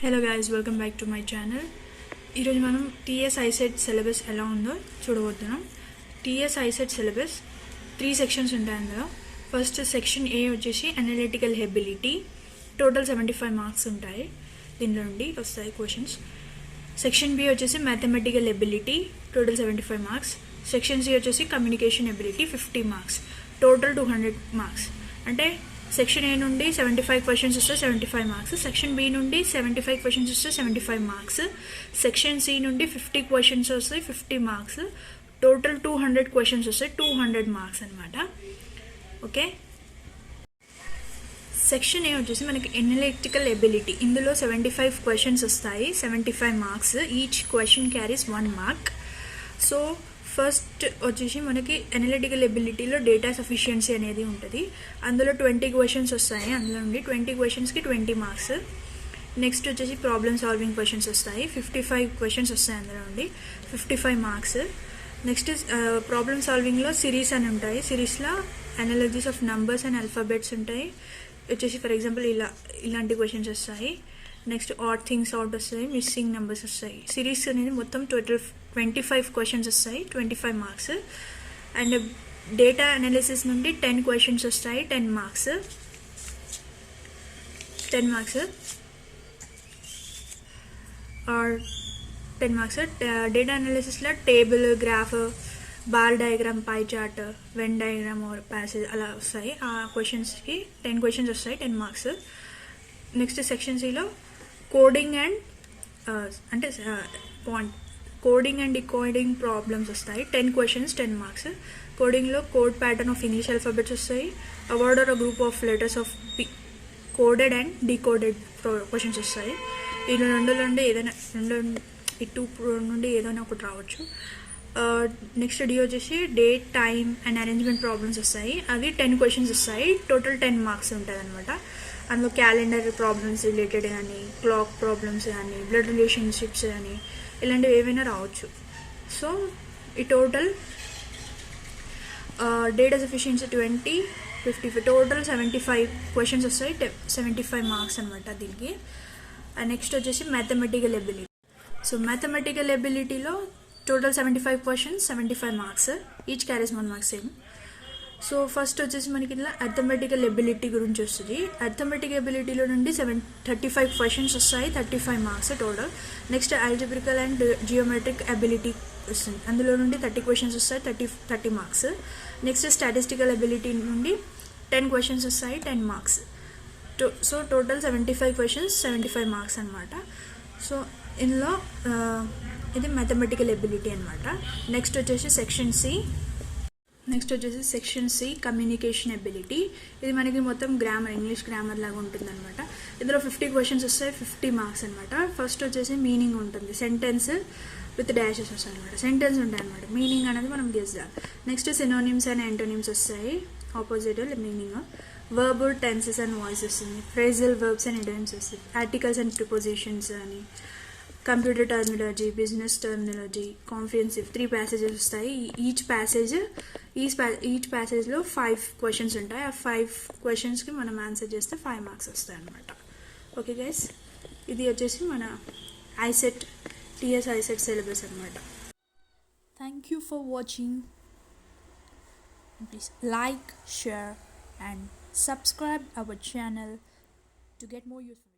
Hello guys, welcome back to my channel. ఈరోజు మనం TS ICET syllabus ఎలా ఉందో చూడబోతున్నాం. TS ICET సిలబస్ 3 సెక్షన్స్ ఉంటాయి. అందులో ఫస్ట్ సెక్షన్ A వచ్చేసి అనలిటికల్ ఎబిలిటీ, టోటల్ 75 మార్క్స్ ఉంటాయి. దీనిలో నుండి వస్తాయి క్వశ్చన్స్. సెక్షన్ B వచ్చేసి mathematical ability, total 75 marks. Section C వచ్చేసి communication ability, 50 marks, total 200 marks. అంటే సెక్షన్ A నుండి 75 క్వశ్చన్స్ వస్తే 75 మార్క్స్, సెక్షన్ B నుండి 75 క్వశ్చన్స్ వస్తే 75 మార్క్స్, సెక్షన్ C నుండి 50 క్వశ్చన్స్ వస్తే 50 మార్క్స్, టోటల్ 200 క్వశ్చన్స్ వస్తే 200 మార్క్స్ అనమాట. ఓకే, సెక్షన్ A వచ్చేసి మనకి అనలిటికల్ ఎబిలిటీ. ఇందులో 75 క్వశ్చన్స్ వస్తాయి, 75 marks. Each question carries 1 mark. So first వచ్చేసి మనకి అనలిటికల్ ఎబిలిటీలో డేటా సఫిషియన్సీ అనేది ఉంటుంది. అందులో 20 క్వశ్చన్స్ వస్తాయి. అందులో నుండి 20 క్వశ్చన్స్కి 20 మార్క్స్. నెక్స్ట్ వచ్చేసి ప్రాబ్లమ్ సాల్వింగ్ క్వశ్చన్స్ వస్తాయి, 55 క్వశ్చన్స్ వస్తాయి. అందులో నుండి 55 మార్క్స్. నెక్స్ట్ ప్రాబ్లమ్ సాల్వింగ్లో సిరీస్ అని ఉంటాయి. సిరీస్లో analysis of numbers and alphabets ఉంటాయి. వచ్చేసి ఫర్ ఎగ్జాంపుల్ ఇలాంటి క్వశ్చన్స్ వస్తాయి. నెక్స్ట్ ఆడ్ థింగ్స్ అవుట్ వస్తాయి, మిస్సింగ్ నెంబర్స్ వస్తాయి. సిరీస్ అనేది మొత్తం టోటల్ 25 క్వశ్చన్స్ వస్తాయి, 25 మార్క్స్. అండ్ డేటా అనాలిసిస్ నుండి 10 క్వశ్చన్స్ వస్తాయి, 10 మార్క్స్. 10 మార్క్స్ డేటా అనాలిసిస్లో table, graph, bar diagram, pie chart, Venn diagram or passage అలా వస్తాయి. ఆ క్వశ్చన్స్కి 10 క్వశ్చన్స్ వస్తాయి, 10 మార్క్స్. నెక్స్ట్ సెక్షన్ సిలో coding and coding and decoding problems వస్తాయి, 10 క్వశ్చన్స్, 10 మార్క్స్. కోడింగ్లో code pattern of English alphabets వస్తాయి, a word or group of letters of coded and decoded questions వస్తాయి. ఈ రెండులో నుండి ఏదైనా ఈ 2 నుండి ఏదైనా ఒకటి రావచ్చు. నెక్స్ట్ డి వచ్చేసి date, time and arrangement problems వస్తాయి. అవి 10 క్వశ్చన్స్ వస్తాయి, టోటల్ 10 మార్క్స్ ఉంటుంది అనమాట. అందులో క్యాలెండర్ ప్రాబ్లమ్స్ రిలేటెడ్ కానీ, క్లాక్ ప్రాబ్లమ్స్ కానీ, బ్లడ్ రిలేషన్షిప్స్ కానీ, ఇలాంటివి ఏవైనా రావచ్చు. సో ఈ total data sufficiency 20, 50, total 75 questions వస్తాయి, 75 మార్క్స్ అనమాట దీనికి. నెక్స్ట్ వచ్చేసి మ్యాథమెటికల్ ఎబిలిటీ. సో మ్యాథమెటికల్ ఎబిలిటీలో total 75 questions, 75 marks. Each carries 1 marks same. So first వచ్చేసి మనకి ఇలా అర్థమెటికల్ ఎబిలిటీ గురించి వస్తుంది. అర్థమెటిక్ ఎబిలిటీలో నుండి 35 క్వశ్చన్స్ వస్తాయి, 35 marks total. Next algebraic and geometric ability వస్తుంది. అందులో నుండి 30 క్వశ్చన్స్ వస్తాయి, 30 మార్క్స్. నెక్స్ట్ స్టాటిస్టికల్ ఎబిలిటీ నుండి 10 క్వశ్చన్స్ వస్తాయి, 10 marks. So total 75 questions, 75 marks అనమాట. సో ఇందులో ఇది మ్యాథమెటికల్ ఎబిలిటీ అనమాట. నెక్స్ట్ వచ్చేసి సెక్షన్ సి కమ్యూనికేషన్ ఎబిలిటీ. ఇది మనకి మొత్తం గ్రామర్, ఇంగ్లీష్ గ్రామర్ లాగా ఉంటుంది అనమాట. ఇందులో 50 క్వశ్చన్స్ వస్తాయి, 50 మార్క్స్ అనమాట. ఫస్ట్ వచ్చేసి మీనింగ్ ఉంటుంది, సెంటెన్స్ విత్ డాషెస్ వస్తాయి అనమాట. సెంటెన్స్ ఉంటాయి అనమాట, మీనింగ్ అనేది మనం గెస్ చేయాలి. నెక్స్ట్ సినోనిమ్స్ అండ్ యాంటోనిమ్స్ వస్తాయి, opposite meaning. Verb, tenses and voice వస్తుంది. ఫ్రేజల్ వర్బ్స్ అండ్ ఇడియమ్స్ వస్తాయి. ఆర్టికల్స్ అండ్ ప్రిపోజిషన్స్ అని, computer terminology, business terminology, comprehensive 3 passages వస్తాయి. ఈచ్ ప్యాసేజ్లో 5 క్వశ్చన్స్ ఉంటాయి. ఆ 5 క్వశ్చన్స్కి మనం ఆన్సర్ చేస్తే 5 మార్క్స్ వస్తాయి అనమాట. ఓకే గైస్, ఇది వచ్చేసి మన TS ICET సిలబస్ అనమాట. Thank you for watching. Please like, share and subscribe our channel to get more useful